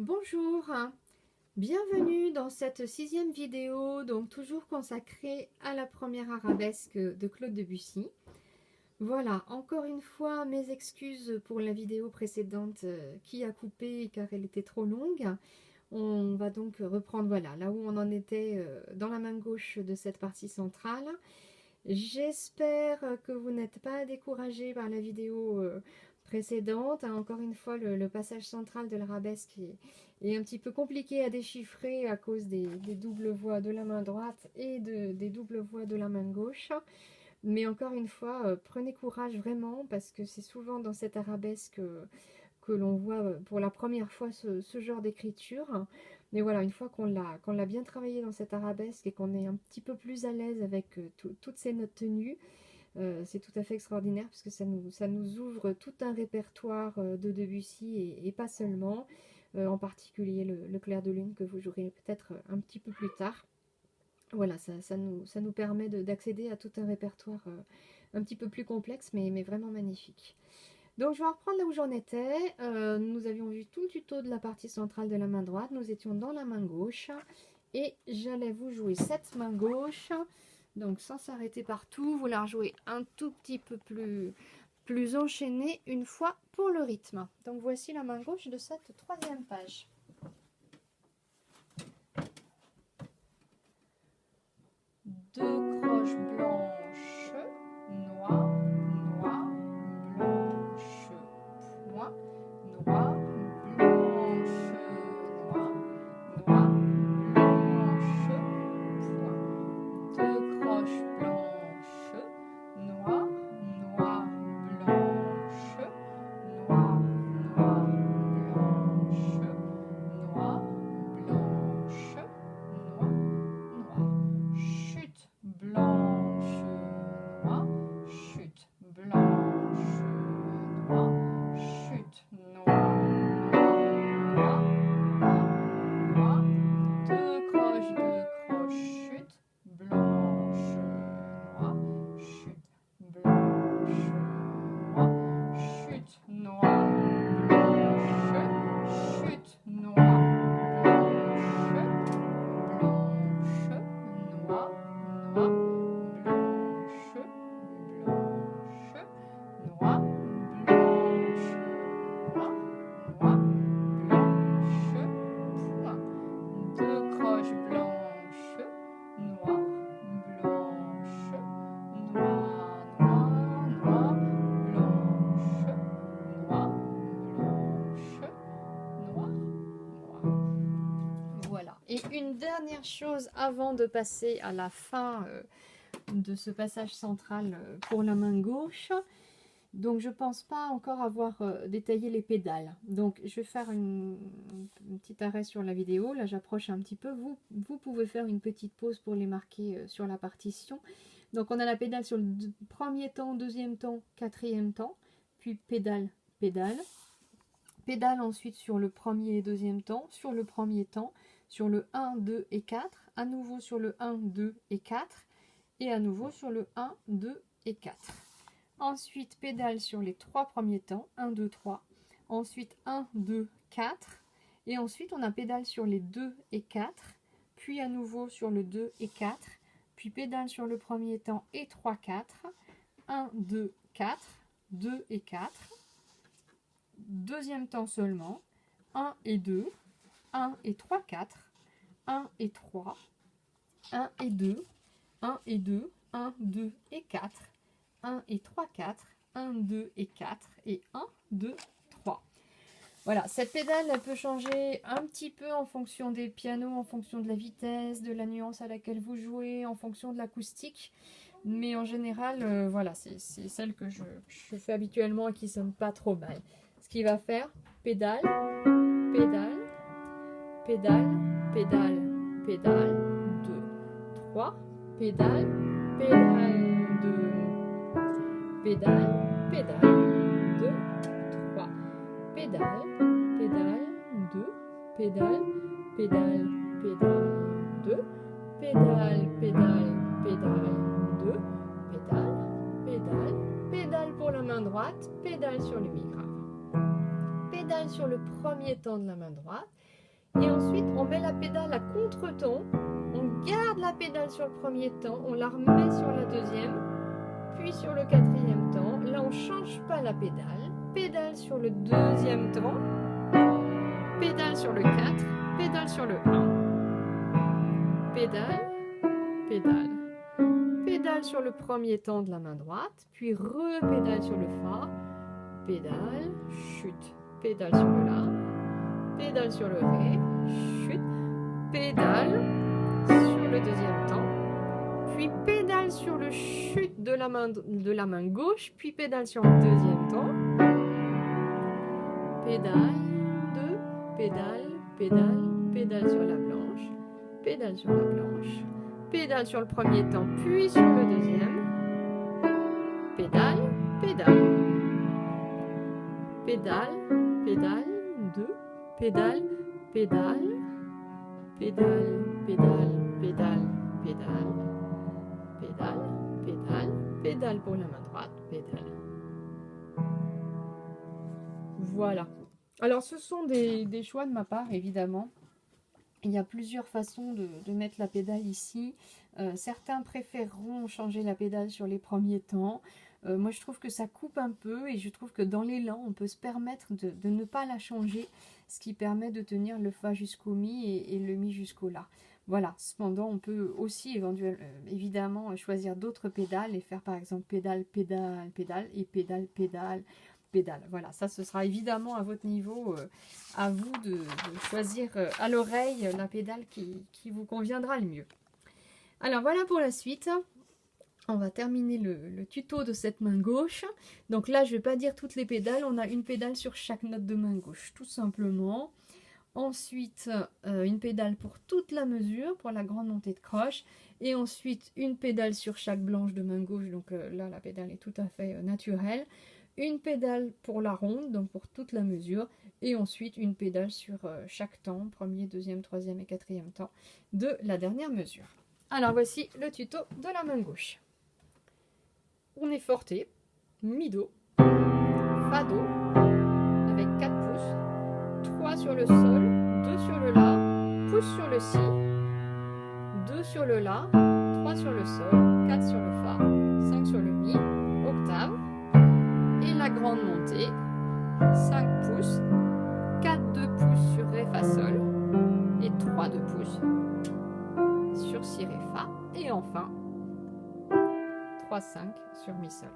Bonjour, bienvenue dans cette 6e vidéo, donc toujours consacrée à la première arabesque de Claude Debussy. Voilà, encore une fois, mes excuses pour la vidéo précédente qui a coupé car elle était trop longue. On va donc reprendre, voilà, là où on en était dans la main gauche de cette partie centrale. J'espère que vous n'êtes pas découragés par la vidéo précédente. Encore une fois, le passage central de l'arabesque est un petit peu compliqué à déchiffrer à cause des doubles voix de la main droite et des doubles voix de la main gauche. Mais encore une fois, prenez courage vraiment parce que c'est souvent dans cette arabesque que l'on voit pour la première fois ce genre d'écriture. Mais voilà, une fois qu'on l'a bien travaillé dans cette arabesque et qu'on est un petit peu plus à l'aise avec toutes ces notes tenues, c'est tout à fait extraordinaire parce que ça nous ouvre tout un répertoire de Debussy et pas seulement, en particulier le clair de lune que vous jouerez peut-être un petit peu plus tard. Voilà, ça nous permet d'accéder à tout un répertoire un petit peu plus complexe mais vraiment magnifique. Donc je vais reprendre là où j'en étais. Nous avions vu tout le tuto de la partie centrale de la main droite. Nous étions dans la main gauche. Et j'allais vous jouer cette main gauche. Donc sans s'arrêter partout, vous la rejouez un tout petit peu plus enchaînée une fois pour le rythme. Donc voici la main gauche de cette 3e page. Deux croches blanches, noir, noir, blanche, point, noir, blanche, noir, noir, blanche, point. Deux croches blanches, noir, noir, blanche, noir, noir, blanche, noir, blanche, noir, noir. Chute blanche, noir, chute blanche, noir, chute noir, noir, noir, noir, deux croches, chute blanche, noir, chute blanche, noir, chute noir, blanche, chute noir, blanche, noir, noir, blanche, blanche, noir, blanche, noir, noir, blanche, point. Deux croches blanches, noir, blanche, noir, noir, noir, blanche, noir, blanche, noir, noir. Voilà. Et une dernière chose avant de passer à la fin de ce passage central pour la main gauche. Donc je pense pas encore avoir détaillé les pédales. Donc je vais faire un petit arrêt sur la vidéo. Là j'approche un petit peu. Vous pouvez faire une petite pause pour les marquer sur la partition. Donc on a la pédale sur le premier temps, deuxième temps, quatrième temps. Puis pédale, pédale. Pédale ensuite sur le premier et deuxième temps, sur le premier temps, sur le 1, 2 et 4, à nouveau sur le 1, 2 et 4, et à nouveau sur le 1, 2 et 4. Ensuite, pédale sur les 3 premiers temps, 1, 2, 3. Ensuite, 1, 2, 4. Et ensuite, on a pédale sur les 2 et 4, puis à nouveau sur le 2 et 4, puis pédale sur le premier temps et 3, 4. 1, 2, 4, 2 et 4. Deuxième temps seulement, 1 et 2, 1 et 3, 4, 1 et 3, 1 et 2, 1 et 2, 1, 2 et 4, 1 et 3, 4, 1, 2 et 4, et 1, 2, 3. Voilà, cette pédale, elle peut changer un petit peu en fonction des pianos, en fonction de la vitesse, de la nuance à laquelle vous jouez, en fonction de l'acoustique. Mais en général, voilà, c'est celle que je fais habituellement et qui sonne pas trop mal. Ce qui va faire, pédale, pédale, pédale, pédale, pédale, 2, 3, pédale, pédale, 2, pédale, pédale, 2, 3, pédale, pédale, 2, pédale, pédale, pédale, 2, pédale, pédale, pédale, 2, pédale, pédale, pédale pour la main droite, pédale sur le mi grave. Pédale sur le premier temps de la main droite, Et ensuite, on met la pédale à contre-temps. On garde la pédale sur le premier temps, on la remet sur la deuxième, puis sur le quatrième temps. Là, on ne change pas la pédale. Pédale sur le deuxième temps, pédale sur le 4, pédale sur le 1. Pédale, pédale. Pédale sur le premier temps de la main droite, puis repédale sur le Fa. Pédale, chute. Pédale sur le La. Pédale sur le Ré, chute. Pédale sur le deuxième temps, puis pédale sur le chute de la main gauche, puis pédale sur le deuxième temps, pédale, 2, pédale, pédale, pédale sur la blanche, pédale sur la blanche, pédale sur le premier temps, puis sur le deuxième, pédale, pédale, pédale, pédale, 2, pédale, pédale, pédale, pédale, pédale, pédale, pédale, pédale, pédale pour la main droite, pédale. Voilà. Alors ce sont des choix de ma part, évidemment. Il y a plusieurs façons de mettre la pédale ici. Certains préféreront changer la pédale sur les premiers temps. Moi je trouve que ça coupe un peu et je trouve que dans l'élan on peut se permettre de ne pas la changer, ce qui permet de tenir le Fa jusqu'au Mi et le Mi jusqu'au La. Voilà, cependant on peut aussi évidemment choisir d'autres pédales et faire par exemple pédale, pédale, pédale et pédale, pédale, pédale. Voilà, ça ce sera évidemment à votre niveau, à vous de choisir à l'oreille la pédale qui vous conviendra le mieux. Alors voilà pour la suite. On va terminer le tuto de cette main gauche. Donc là, je ne vais pas dire toutes les pédales. On a une pédale sur chaque note de main gauche, tout simplement. Ensuite, une pédale pour toute la mesure, pour la grande montée de croche. Et ensuite, une pédale sur chaque blanche de main gauche. Donc là, la pédale est tout à fait naturelle. Une pédale pour la ronde, donc pour toute la mesure. Et ensuite, une pédale sur chaque temps, premier, deuxième, troisième et quatrième temps de la dernière mesure. Alors voici le tuto de la main gauche. On est forte, mi-do, fa-do, avec 4 pouces, 3 sur le sol, 2 sur le la, pouce sur le si, 2 sur le la, 3 sur le sol, 4 sur le fa, 5 sur le mi, octave, et la grande montée, 5 pouces, 4 2 pouces sur ré, fa, sol, et 3 2 pouces sur si, ré, fa, et enfin 3-5 sur mi sol.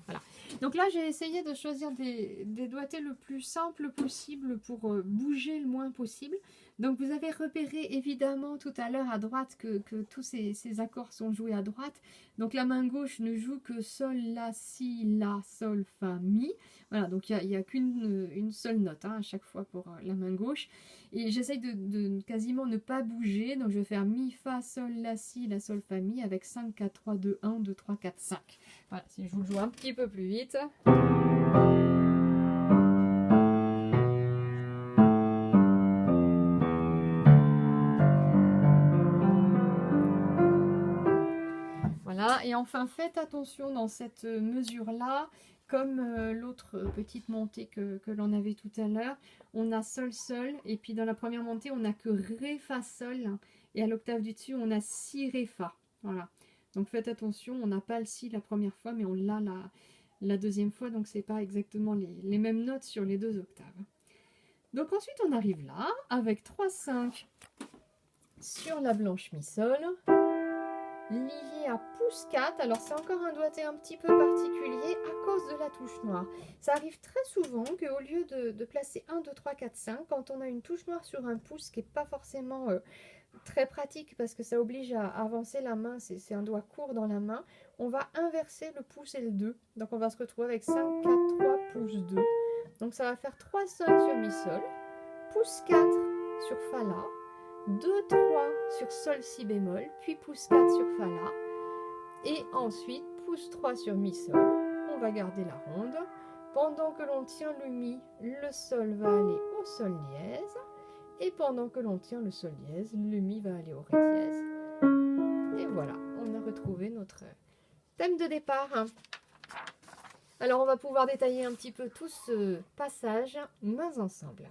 Voilà. Donc là, j'ai essayé de choisir des doigtés le plus simple possible pour bouger le moins possible. Donc vous avez repéré évidemment tout à l'heure à droite que tous ces accords sont joués à droite. Donc la main gauche ne joue que sol, la, si, la, sol, fa, mi. Voilà, donc il n'y a qu'une seule note à chaque fois pour la main gauche. Et j'essaye de quasiment ne pas bouger. Donc je vais faire mi, fa, sol, la, si, la, sol, fa, mi avec 5, 4, 3, 2, 1, 2, 3, 4, 5. Voilà, si je vous le joue un petit peu plus vite. Voilà, et enfin faites attention dans cette mesure-là, comme l'autre petite montée que l'on avait tout à l'heure, on a sol, sol, et puis dans la première montée, on n'a que ré, fa, sol, et à l'octave du dessus, on a si, ré, fa. Voilà, donc faites attention, on n'a pas le si la première fois, mais on l'a la deuxième fois, donc c'est pas exactement les mêmes notes sur les deux octaves. Donc ensuite, on arrive là, avec 3-5 sur la blanche mi sol, lié à pouce 4, alors c'est encore un doigté un petit peu particulier à cause de la touche noire. Ça arrive très souvent qu'au lieu de placer 1, 2, 3, 4, 5, quand on a une touche noire sur un pouce, qui n'est pas forcément très pratique parce que ça oblige à avancer la main, c'est un doigt court dans la main, on va inverser le pouce et le 2. Donc on va se retrouver avec 5, 4, 3, pouce 2. Donc ça va faire 3, 5 sur mi sol, pouce 4 sur fa la, 2, 3 sur sol si bémol, puis pouce 4 sur fa la, et ensuite pouce 3 sur mi sol. On va garder la ronde. Pendant que l'on tient le mi, le sol va aller au sol dièse, et pendant que l'on tient le sol dièse, le mi va aller au ré dièse. Et voilà, on a retrouvé notre thème de départ. Alors on va pouvoir détailler un petit peu tout ce passage mains ensemble.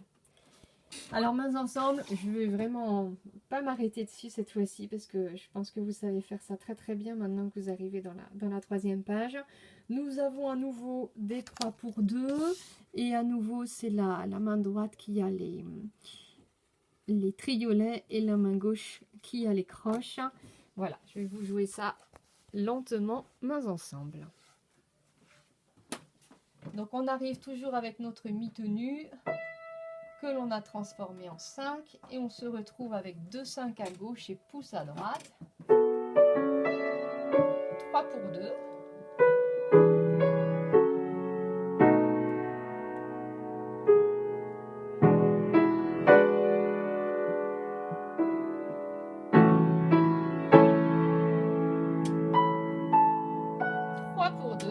Alors mains ensemble, je vais vraiment pas m'arrêter dessus cette fois-ci parce que je pense que vous savez faire ça très très bien maintenant que vous arrivez dans la troisième page. Nous avons à nouveau des 3 pour 2 et à nouveau c'est la main droite qui a les triolets et la main gauche qui a les croches. Voilà, je vais vous jouer ça lentement, mains ensemble. Donc on arrive toujours avec notre mi-tenue que l'on a transformé en 5 et on se retrouve avec 2 5 à gauche et pouce à droite. 3 pour 2. Pour 2.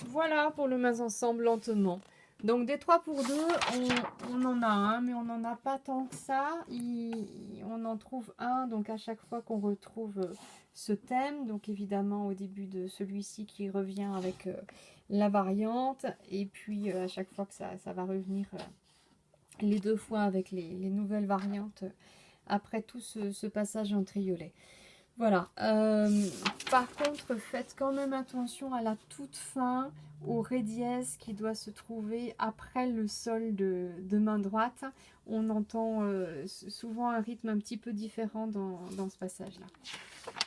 Voilà pour le mains ensemble lentement. Donc des 3 pour 2, on en a un, mais on n'en a pas tant que ça. On en trouve un, donc à chaque fois qu'on retrouve ce thème, donc évidemment au début de celui-ci qui revient avec la variante, et puis à chaque fois que ça va revenir les 2 fois avec les nouvelles variantes après tout ce passage en triolet. Voilà. Par contre, faites quand même attention à la toute fin, au ré dièse qui doit se trouver après le sol de main droite. On entend souvent un rythme un petit peu différent dans ce passage-là.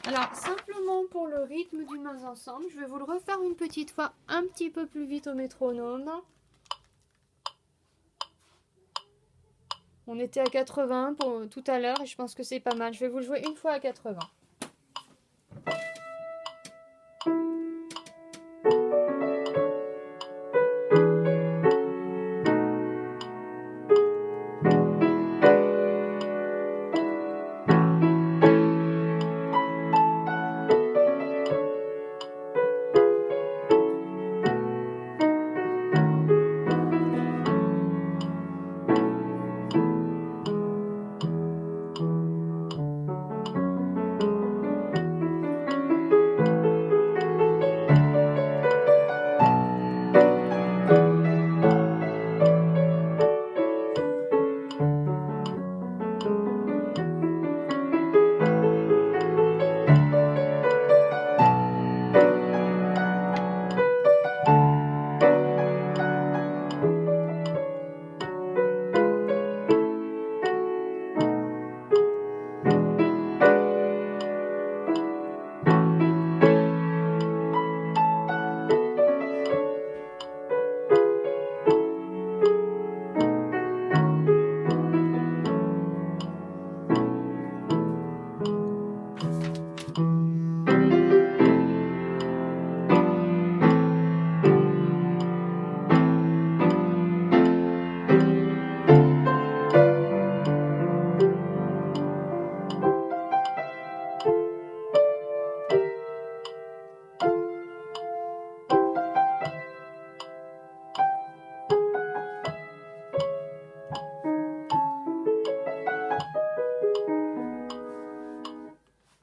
Alors, simplement pour le rythme du mains ensemble, je vais vous le refaire une petite fois un petit peu plus vite au métronome. On était à 80 pour tout à l'heure et je pense que c'est pas mal. Je vais vous le jouer une fois à 80.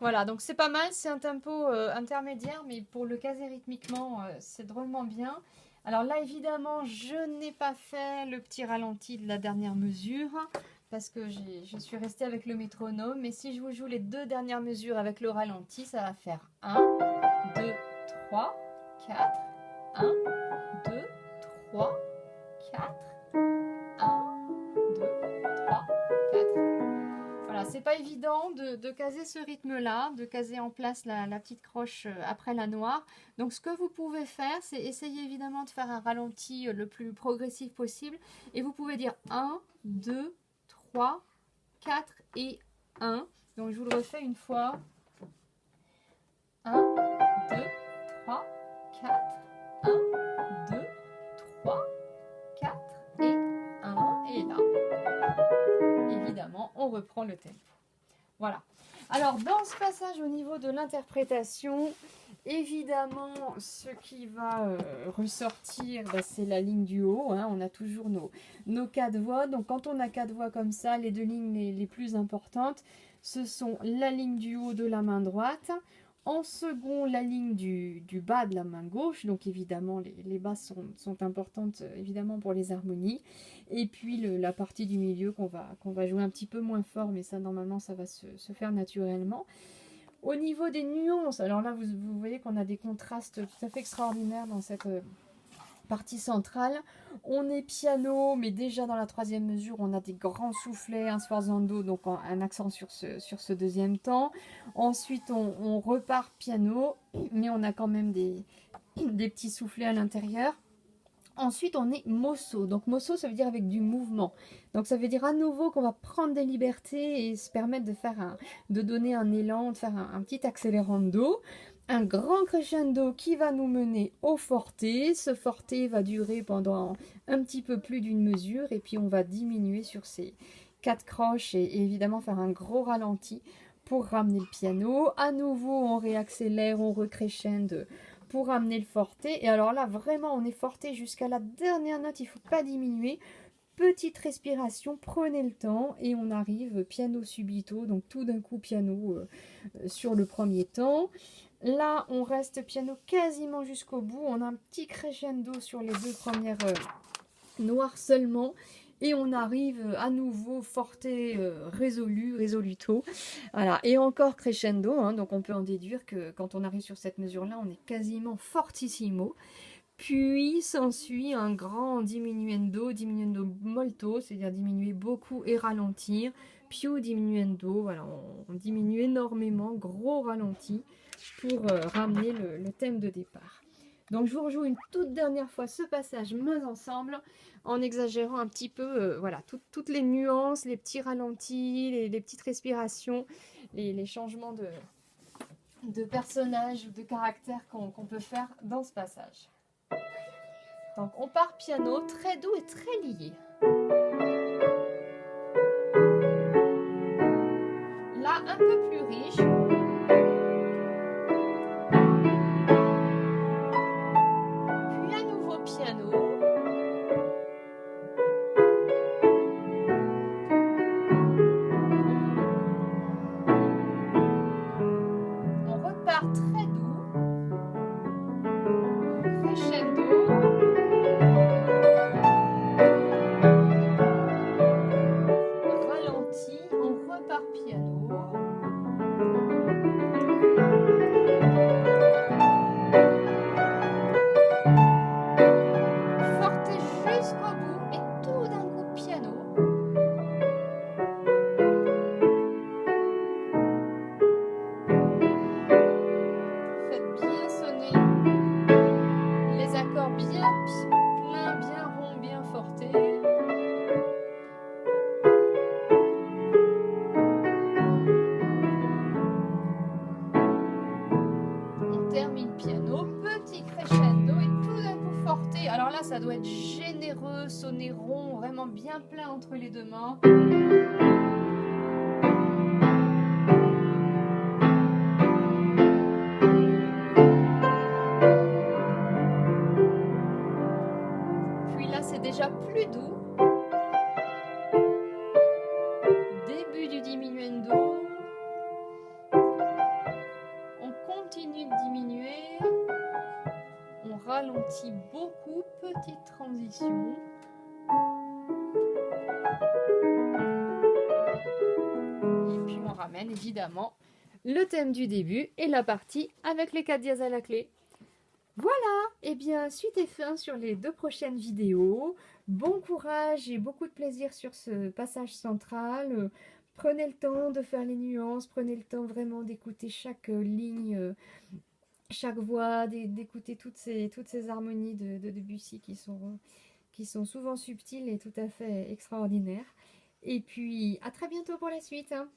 Voilà, donc c'est pas mal, c'est un tempo intermédiaire, mais pour le caser rythmiquement, c'est drôlement bien. Alors là, évidemment, je n'ai pas fait le petit ralenti de la dernière mesure, parce que je suis restée avec le métronome, mais si je vous joue les 2 dernières mesures avec le ralenti, ça va faire 1, 2, 3, 4, 1, 2, 3, 4, 1, 2, 3, 4. Voilà, c'est pas évident de caser ce rythme-là, de caser en place la petite croche après la noire. Donc ce que vous pouvez faire, c'est essayer évidemment de faire un ralenti le plus progressif possible. Et vous pouvez dire 1, 2, 3, 4 et 1. Donc je vous le refais une fois. 1, 2, 3, 4, 1, 2, 3, 4 et 1. Et là, évidemment, on reprend le tempo. Voilà. Alors, dans ce passage au niveau de l'interprétation, évidemment, ce qui va ressortir, c'est la ligne du haut. Hein. On a toujours nos 4 voix. Donc, quand on a 4 voix comme ça, les 2 lignes les plus importantes, ce sont la ligne du haut de la main droite. En second, la ligne du bas de la main gauche. Donc, évidemment, les basses sont importantes, évidemment, pour les harmonies. Et puis, la partie du milieu qu'on va jouer un petit peu moins fort, mais ça, normalement, ça va se faire naturellement. Au niveau des nuances, alors là, vous voyez qu'on a des contrastes tout à fait extraordinaires dans cette partie centrale. On est piano, mais déjà dans la 3e mesure, on a des grands soufflets, un sforzando, donc un accent sur ce deuxième temps. Ensuite, on repart piano, mais on a quand même des petits soufflets à l'intérieur. Ensuite, on est mosso. Donc, mosso, ça veut dire avec du mouvement. Donc, ça veut dire à nouveau qu'on va prendre des libertés et se permettre de donner un élan, de faire un petit accélérando. Un grand crescendo qui va nous mener au forte. Ce forte va durer pendant un petit peu plus d'une mesure. Et puis, on va diminuer sur ces 4 croches et évidemment faire un gros ralenti pour ramener le piano. À nouveau, on réaccélère, on recrescende pour amener le forte. Et alors là, vraiment, on est forte jusqu'à la dernière note. Il ne faut pas diminuer. Petite respiration, prenez le temps et on arrive piano subito. Donc tout d'un coup, piano sur le premier temps. Là, on reste piano quasiment jusqu'au bout. On a un petit crescendo sur les 2 premières noires seulement. Et on arrive à nouveau forte, resoluto. Voilà. Et encore crescendo. Hein, donc on peut en déduire que quand on arrive sur cette mesure-là, on est quasiment fortissimo. Puis s'ensuit un grand diminuendo molto, c'est-à-dire diminuer beaucoup et ralentir. Più diminuendo, voilà, on diminue énormément, gros ralenti pour ramener le thème de départ. Donc je vous rejoue une toute dernière fois ce passage mains ensemble en exagérant un petit peu voilà, toutes les nuances, les petits ralentis, les petites respirations, les changements de personnages ou de caractère qu'on peut faire dans ce passage. Donc on part piano, très doux et très lié. Là, un peu plus riche. Puis à nouveau piano. On repart très doux. Crescendo. Ralenti, on repart piano. Forte jusqu'au bout et tout d'un coup piano. Faites bien sonner les accords bien pleins, bien ronds, bien fortés. On termine piano, petit crescendo et tout d'un coup forte. Alors là, ça doit être généreux, sonner rond, vraiment bien plein entre les 2 mains. Puis là, c'est déjà plus doux. Début du diminuendo. ralentit beaucoup. Petite transition. Et puis on ramène évidemment le thème du début et la partie avec les 4 dièses à la clé. Voilà, et bien suite et fin sur les 2 prochaines vidéos. Bon courage et beaucoup de plaisir sur ce passage central. Prenez le temps de faire les nuances, prenez le temps vraiment d'écouter chaque ligne, chaque voix, d'écouter toutes ces harmonies de Debussy qui sont souvent subtiles et tout à fait extraordinaires. Et puis à très bientôt pour la suite, hein.